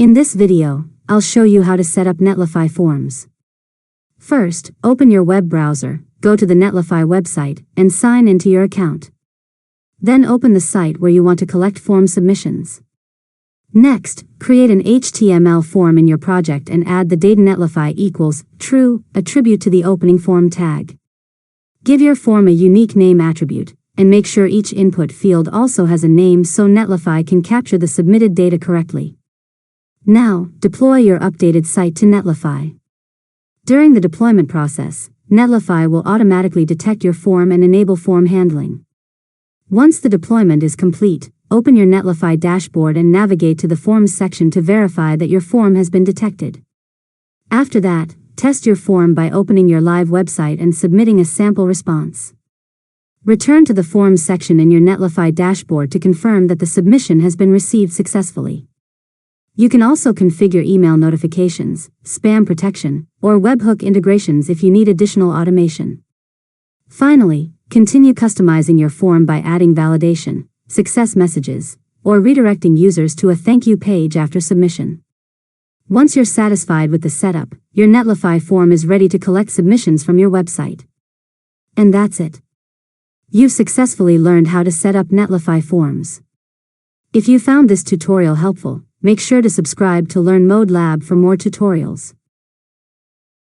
In this video, I'll show you how to set up Netlify Forms. First, open your web browser, go to the Netlify website, and sign into your account. Then open the site where you want to collect form submissions. Next, create an HTML form in your project and add the data Netlify equals true attribute to the opening form tag. Give your form a unique name attribute, and make sure each input field also has a name so Netlify can capture the submitted data correctly. Now, deploy your updated site to Netlify. During the deployment process, Netlify will automatically detect your form and enable form handling. Once the deployment is complete, open your Netlify dashboard and navigate to the Forms section to verify that your form has been detected. After that, test your form by opening your live website and submitting a sample response. Return to the Forms section in your Netlify dashboard to confirm that the submission has been received successfully. You can also configure email notifications, spam protection, or webhook integrations if you need additional automation. Finally, continue customizing your form by adding validation, success messages, or redirecting users to a thank you page after submission. Once you're satisfied with the setup, your Netlify form is ready to collect submissions from your website. And that's it. You've successfully learned how to set up Netlify Forms. If you found this tutorial helpful, make sure to subscribe to Learn ModeLab for more tutorials.